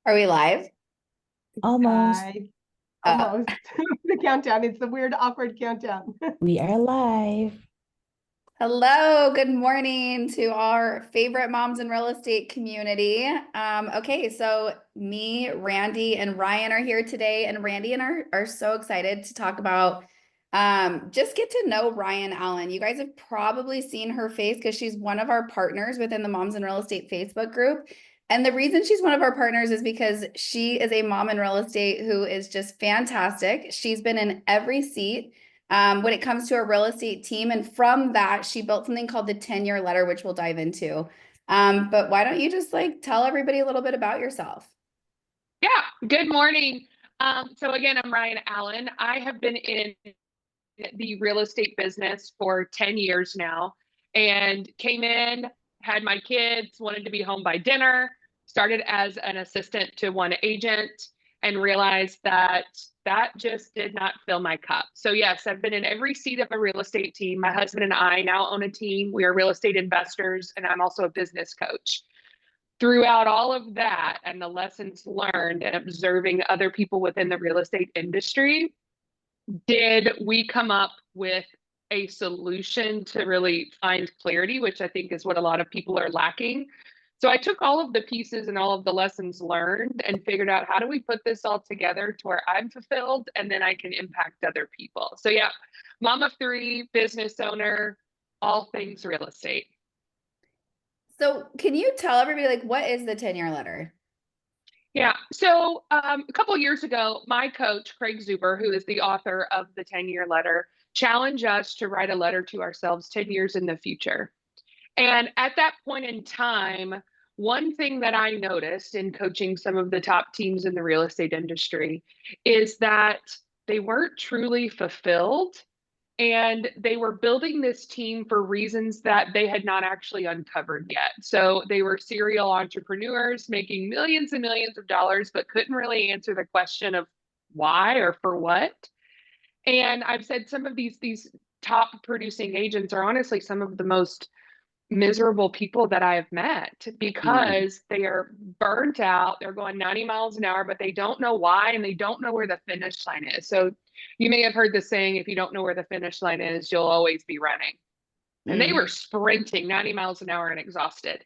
Are we live? Almost. I Uh, almost the countdown. It's the weird, awkward countdown. We are live. Hello, good morning to our favorite moms in real estate community. Okay, so me, Randy, and Ryan are here today, and Randy and are so excited to talk about just get to know Ryan Allen. You guys have probably seen her face because she's one of our partners within the Moms in Real Estate Facebook group. And the reason she's one of our partners is because she is a mom in real estate who is just fantastic. She's been in every seat when it comes to a real estate team. And from that, she built something called the 10-year letter, which we'll dive into. But why don't you just like tell everybody a little bit about yourself? Yeah, good morning. So again, I'm Ryan Allen. I have been in the real estate business for 10 years now and came in, had my kids, wanted to be home by dinner, started as an assistant to one agent and realized that that just did not fill my cup. So yes, I've been in every seat of a real estate team. My husband and I now own a team. We are real estate investors, and I'm also a business coach. Throughout all of that and the lessons learned and observing other people within the real estate industry, did we come up with a solution to really find clarity, which I think is what a lot of people are lacking. So I took all of the pieces and all of the lessons learned and figured out how do we put this all together to where I'm fulfilled and then I can impact other people. So yeah, mom of three, business owner, all things real estate. So can you tell everybody like what is the 10-year letter? Yeah. So a couple of years ago, my coach, Craig Zuber, who is the author of the 10-year letter, challenged us to write a letter to ourselves 10 years in the future. And at that point in time, one thing that I noticed in coaching some of the top teams in the real estate industry is that they weren't truly fulfilled and they were building this team for reasons that they had not actually uncovered yet. So they were serial entrepreneurs making millions and millions of dollars, but couldn't really answer the question of why or for what. And I've said some of these top producing agents are honestly some of the most miserable people that I have met because they are burnt out. They're going 90 miles an hour, but they don't know why and they don't know where the finish line is. So you may have heard the saying, if you don't know where the finish line is, you'll always be running. And they were sprinting 90 miles an hour and exhausted.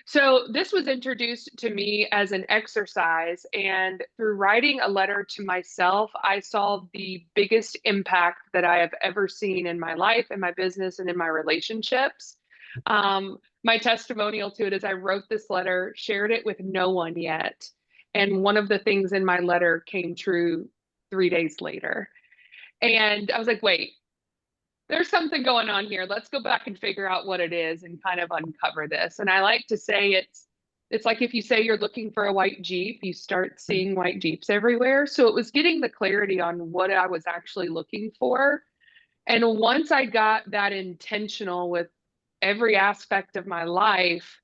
So this was introduced to me as an exercise. And through writing a letter to myself, I saw the biggest impact that I have ever seen in my life, in my business, and in my relationships. My testimonial to it is I wrote this letter, shared it with no one yet. And one of the things in my letter came true 3 days later. And I was like, wait, there's something going on here. Let's go back and figure out what it is and kind of uncover this. And I like to say it's like if you say you're looking for a white Jeep, you start seeing white Jeeps everywhere. So it was getting the clarity on what I was actually looking for. And once I got that intentional with every aspect of my life,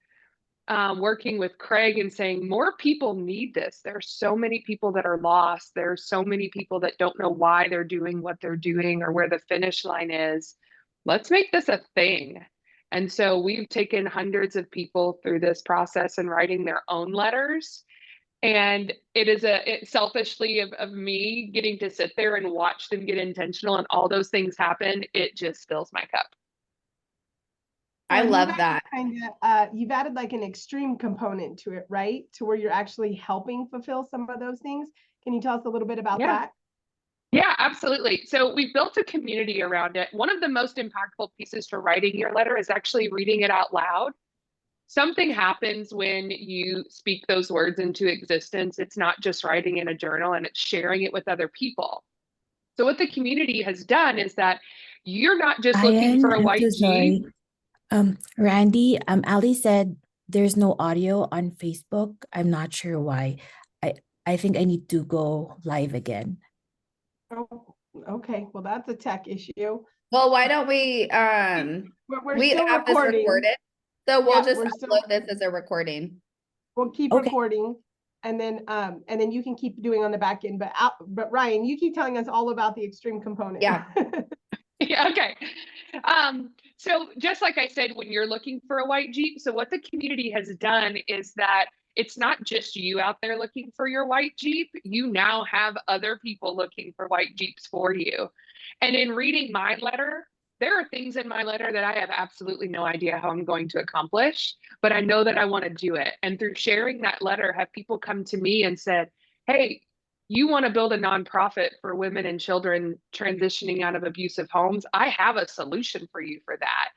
working with Craig and saying more people need this. There are so many people that are lost. There are so many people that don't know why they're doing what they're doing or where the finish line is. Let's make this a thing. And so we've taken hundreds of people through this process and writing their own letters. And it is selfishly of me getting to sit there and watch them get intentional and all those things happen. It just fills my cup. I love that. You've added like an extreme component to it, right? To where you're actually helping fulfill some of those things. Can you tell us a little bit about that? Yeah, absolutely. So we've built a community around it. One of the most impactful pieces for writing your letter is actually reading it out loud. Something happens when you speak those words into existence. It's not just writing in a journal and it's sharing it with other people. So what the community has done is that you're not just looking for a I'm so white sorry. Jeep. Randy, Ali said there's no audio on Facebook. I'm not sure why. I I think I need to go live again. Oh, okay. Well, that's a tech issue. Well, why don't we We're we still have this recording. recorded. So we'll Yeah, just we're still. upload this as a recording. We'll keep Okay. recording, and then you can keep doing on the back end. But Ryan, you keep telling us all about the extreme component. Yeah. Yeah, okay. So just like I said, when you're looking for a white Jeep, so what the community has done is that it's not just you out there looking for your white Jeep. You now have other people looking for white Jeeps for you. And in reading my letter, there are things in my letter that I have absolutely no idea how I'm going to accomplish, but I know that I want to do it. And through sharing that letter, have people come to me and said, hey, you want to build a nonprofit for women and children transitioning out of abusive homes? I have a solution for you for that.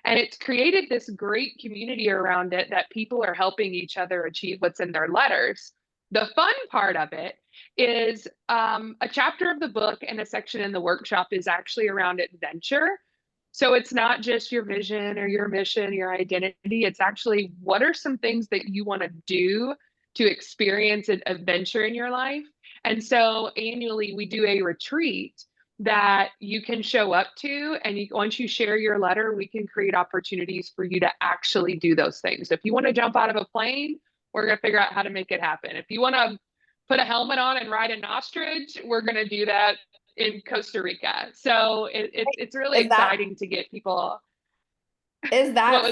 And it's created this great community around it that people are helping each other achieve what's in their letters. The fun part of it is a chapter of the book and a section in the workshop is actually around adventure. So it's not just your vision or your mission, your identity. It's actually what are some things that you want to do to experience an adventure in your life. And so annually we do a retreat that you can show up to. And once you share your letter, we can create opportunities for you to actually do those things. If you want to jump out of a plane, we're going to figure out how to make it happen. If you want to put a helmet on and ride an ostrich, we're going to do that in Costa Rica. So it's really exciting to get people. Is that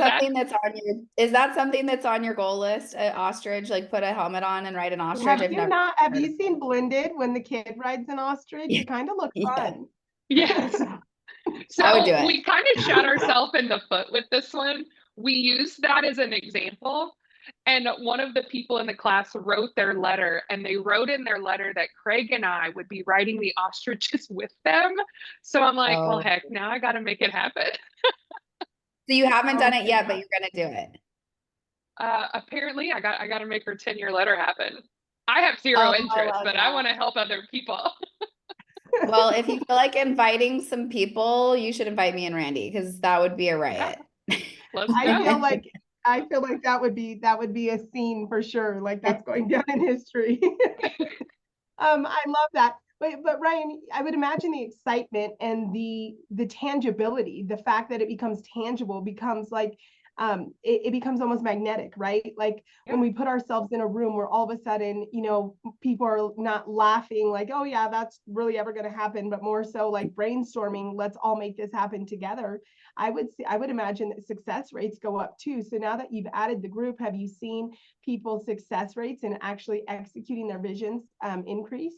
something that's on your goal list? An ostrich, like put a helmet on and ride an ostrich? Have you seen Blended when the kid rides an ostrich? It kind of looks fun. Yes. So I would do it. We kind of shot ourselves in the foot with this one. We used that as an example. And one of the people in the class wrote their letter, and they wrote in their letter that Craig and I would be riding the ostriches with them. So I'm like, well, heck, now I got to make it happen. So you haven't done it yet, but you're going to do it. Apparently I got to make her 10-year letter happen. I have zero interest, but I want to help other people. Well, if you feel like inviting some people, you should invite me and Randy, because that would be a riot. I feel like that would be a scene for sure. Like that's going down in history. I love that. But Ryan, I would imagine the excitement and the tangibility, the fact that it becomes tangible becomes like it becomes almost magnetic, right? Like when we put ourselves in a room where all of a sudden, people are not laughing like, oh yeah, that's really ever going to happen, but more so like brainstorming, let's all make this happen together. I would imagine that success rates go up too. So now that you've added the group, have you seen people's success rates and actually executing their visions increase?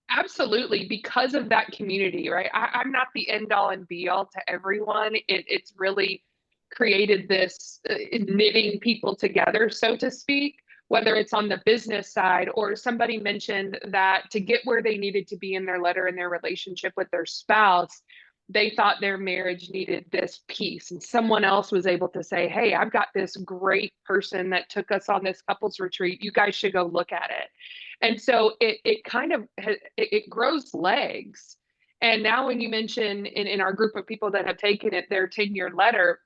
Absolutely, because of that community, right? I'm not the end all and be all to everyone. It's really created this knitting people together, so to speak, whether it's on the business side or somebody mentioned that to get where they needed to be in their letter and their relationship with their spouse, they thought their marriage needed this piece. And someone else was able to say, hey, I've got this great person that took us on this couples retreat. You guys should go look at it. And so it kind of, it grows legs. And now when you mention in our group of people that have taken it, their 10-year letter,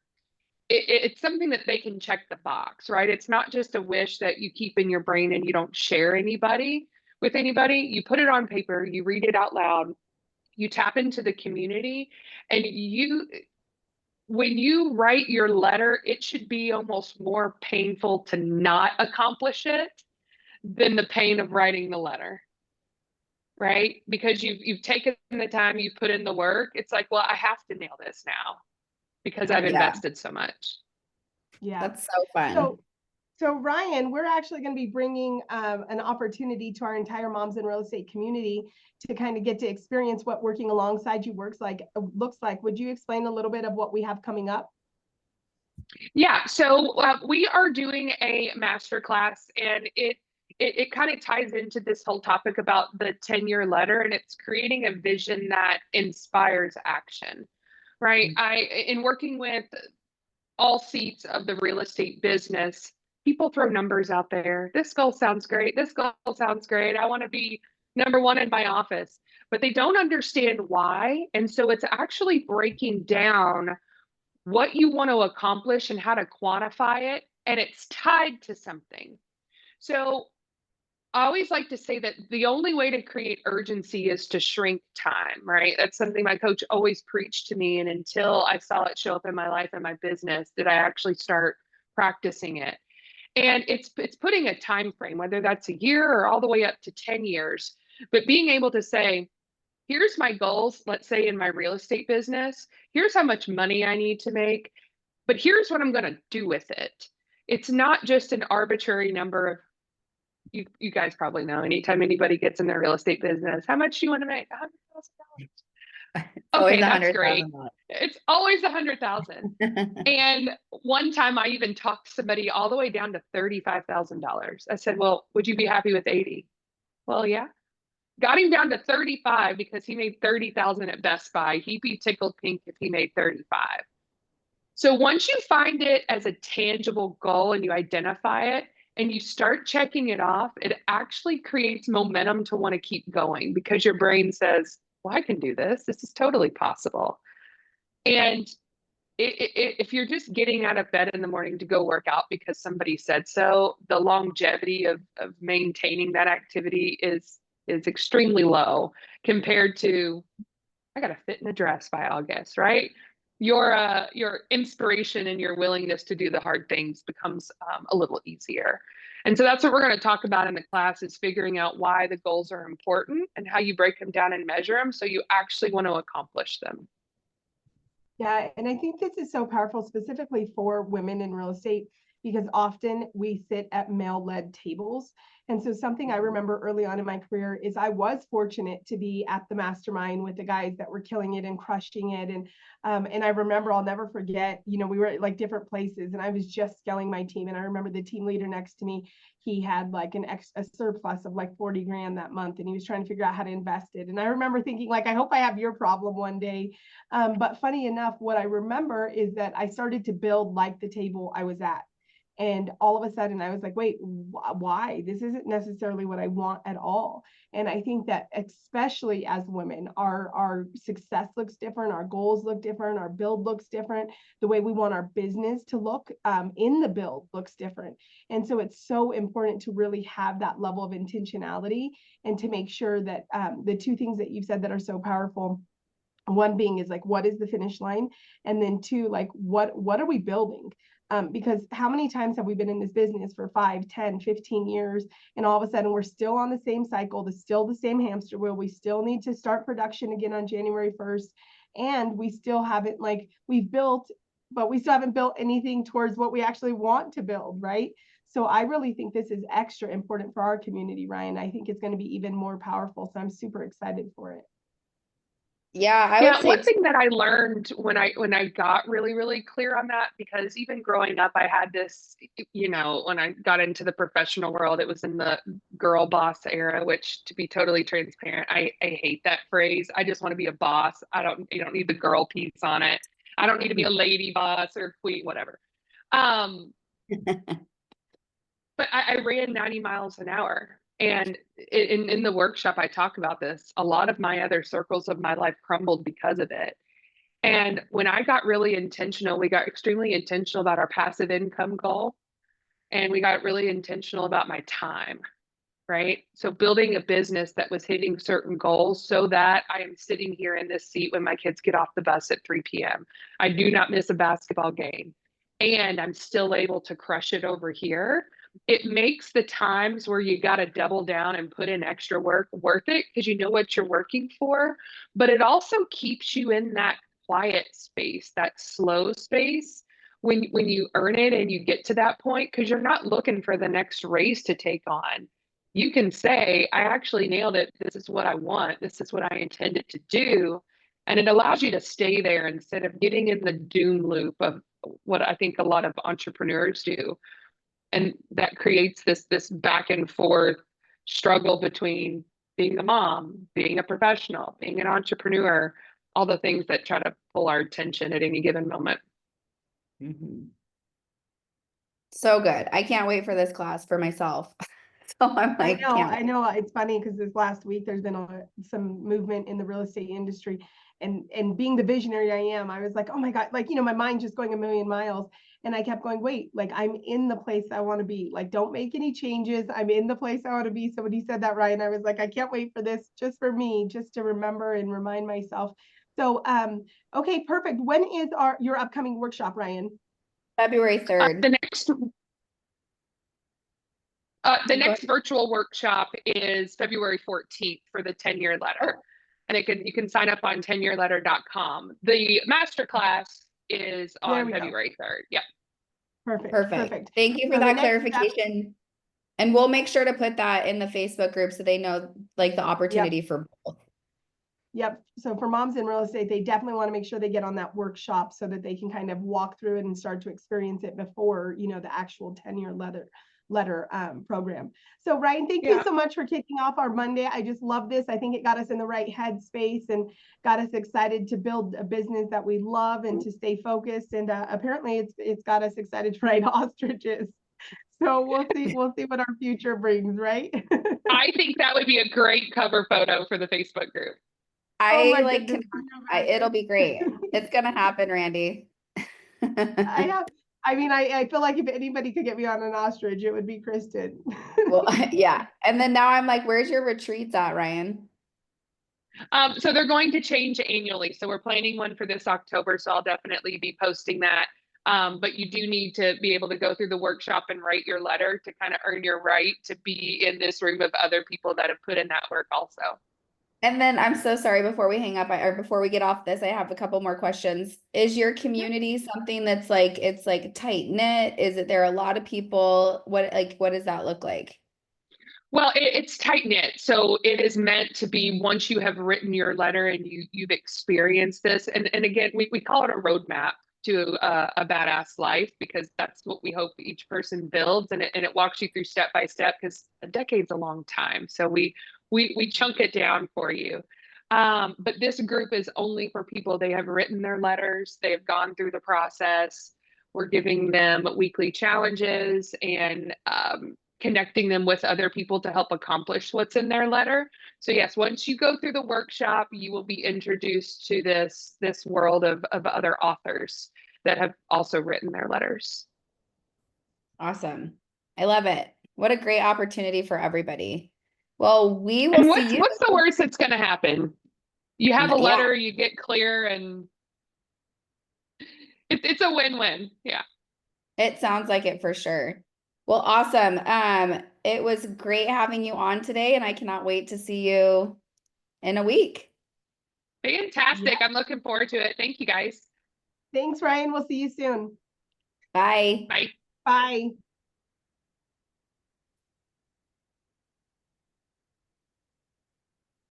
it's something that they can check the box, right? It's not just a wish that you keep in your brain and you don't share with anybody. You put it on paper, you read it out loud, you tap into the community, and when you write your letter, it should be almost more painful to not accomplish it than the pain of writing the letter, right? Because you've taken the time, you've put in the work. It's like, well, I have to nail this now because I've invested so much. Yeah, that's so fun. So Ryan, we're actually going to be bringing an opportunity to our entire Moms in Real Estate community to kind of get to experience what working alongside you looks like. Would you explain a little bit of what we have coming up? Yeah, so we are doing a masterclass, and it kind of ties into this whole topic about the 10-year letter, and it's creating a vision that inspires action, right? In working with all seats of the real estate business, people throw numbers out there. This goal sounds great. This goal sounds great. I want to be number one in my office, but they don't understand why. And so it's actually breaking down what you want to accomplish and how to quantify it. And it's tied to something. So I always like to say that the only way to create urgency is to shrink time, right? That's something my coach always preached to me. And until I saw it show up in my life and my business, did I actually start practicing it. And it's putting a time frame, whether that's a year or all the way up to 10 years, but being able to say, here's my goals, let's say in my real estate business, here's how much money I need to make, but here's what I'm going to do with it. It's not just an arbitrary number of, you guys probably know, anytime anybody gets in their real estate business, how much do you want to make? $100,000. It's always Okay, a that's hundred great. thousand It's always 100,000. And one time I even talked somebody all the way down to $35,000. I said, well, would you be happy with 80? Well, yeah. Got him down to 35 because he made 30,000 at Best Buy. He'd be tickled pink if he made 35. So once you find it as a tangible goal and you identify it and you start checking it off, it actually creates momentum to want to keep going because your brain says, well, I can do this. This is totally possible. And if you're just getting out of bed in the morning to go work out because somebody said so, the longevity of maintaining that activity is extremely low compared to, I got to fit in a dress by August, right? Your inspiration and your willingness to do the hard things becomes a little easier. And so that's what we're going to talk about in the class, is figuring out why the goals are important and how you break them down and measure them so you actually want to accomplish them. Yeah, and I think this is so powerful specifically for women in real estate, because often we sit at male-led tables. And so something I remember early on in my career is I was fortunate to be at the mastermind with the guys that were killing it and crushing it. And I remember, I'll never forget, you know, we were at like different places and I was just scaling my team. And I remember the team leader next to me, he had like a surplus of like 40 grand that month, and he was trying to figure out how to invest it. And I remember thinking, like, I hope I have your problem one day. But funny enough, what I remember is that I started to build like the table I was at. And all of a sudden I was like, wait, why? This isn't necessarily what I want at all. And I think that especially as women, our success looks different, our goals look different, our build looks different, the way we want our business to look in the build looks different. And so it's so important to really have that level of intentionality and to make sure that the two things that you've said that are so powerful, one being is like, what is the finish line? And then two, like, what are we building? Because how many times have we been in this business for 5, 10, 15 years, and all of a sudden we're still on the same cycle, still the same hamster wheel. We still need to start production again on January 1st. And we still haven't, like, we've built, but we still haven't built anything towards what we actually want to build, right? So I really think this is extra important for our community, Ryan. I think it's going to be even more powerful. So I'm super excited for it. Yeah, I would Yeah, say one thing that I learned when I got really, really clear on that, because even growing up, I had this, you know, when I got into the professional world, it was in the girl boss era, which, to be totally transparent, I hate that phrase. I just want to be a boss. You don't need the girl piece on it. I don't need to be a lady boss or queen, whatever. But I ran 90 miles an hour. And in the workshop, I talk about this. A lot of my other circles of my life crumbled because of it. And when I got really intentional, we got extremely intentional about our passive income goal. And we got really intentional about my time, right? So building a business that was hitting certain goals so that I am sitting here in this seat when my kids get off the bus at 3 p.m. I do not miss a basketball game. And I'm still able to crush it over here. It makes the times where you got to double down and put in extra work worth it because you know what you're working for. But it also keeps you in that quiet space, that slow space when you earn it and you get to that point, because you're not looking for the next race to take on. You can say, I actually nailed it. This is what I want. This is what I intended to do. And it allows you to stay there instead of getting in the doom loop of what I think a lot of entrepreneurs do. And that creates this back and forth struggle between being a mom, being a professional, being an entrepreneur, all the things that try to pull our attention at any given moment. Mhm. So good. I can't wait for this class for myself. So I'm like, I know. It's funny because this last week there's been some movement in the real estate industry, and being the visionary I am, I was like, oh my God, like, you know, my mind just going a million miles. And I kept going, wait, like, I'm in the place I want to be. Like, don't make any changes. I'm in the place I want to be. Somebody said that, right? And I was like, I can't wait for this, just for me, just to remember and remind myself. So, okay, perfect. When is your upcoming workshop, Ryan? February 3rd. The next virtual workshop is February 14th for the 10-year letter. And you can sign up on 10yearletter.com. The masterclass is on February 3rd. Yeah. Perfect. Perfect. Thank you for So the that next step- clarification. And we'll make sure to put that in the Facebook group so they know like the opportunity for both. Yep. So for moms in real estate, they definitely want to make sure they get on that workshop so that they can kind of walk through it and start to experience it before, you know, the actual 10-year letter program. So Ryan, thank you so much for kicking off our Monday. I just love this. I think it got us in the right headspace and got us excited to build a business that we love and to stay focused. And apparently it's got us excited to ride ostriches. So we'll see what our future brings, right? I think that would be a great cover photo for the Facebook group. It'll be great. It's gonna happen, Randy. I feel like if anybody could get me on an ostrich, it would be Kristen. Well, yeah. And then now I'm like, where's your retreats at, Ryan? So they're going to change annually. So we're planning one for this October. So I'll definitely be posting that. But you do need to be able to go through the workshop and write your letter to kind of earn your right to be in this room of other people that have put in that work also. And then I'm so sorry, before we hang up or before we get off this, I have a couple more questions. Is your community something that's like, it's like tight knit? Is it there are a lot of people? What does that look like? Well, it's tight knit. So it is meant to be once you have written your letter and you've experienced this. And again, we call it a roadmap to a badass life, because that's what we hope each person builds. And it walks you through step by step, because a decade's a long time. So we chunk it down for you. But this group is only for people, they have written their letters, they have gone through the process. We're giving them weekly challenges and connecting them with other people to help accomplish what's in their letter. So yes, once you go through the workshop, you will be introduced to this world of other authors that have also written their letters. Awesome. I love it. What a great opportunity for everybody. Well, we will And see you. what's the worst that's going to happen? You have a letter, you get clear, and it's a win-win. Yeah. It sounds like it for sure. Well, awesome. It was great having you on today, and I cannot wait to see you in a week. Fantastic. I'm looking forward to it. Thank you, guys. Thanks, Ryan. We'll see you soon. Bye. Bye. Bye.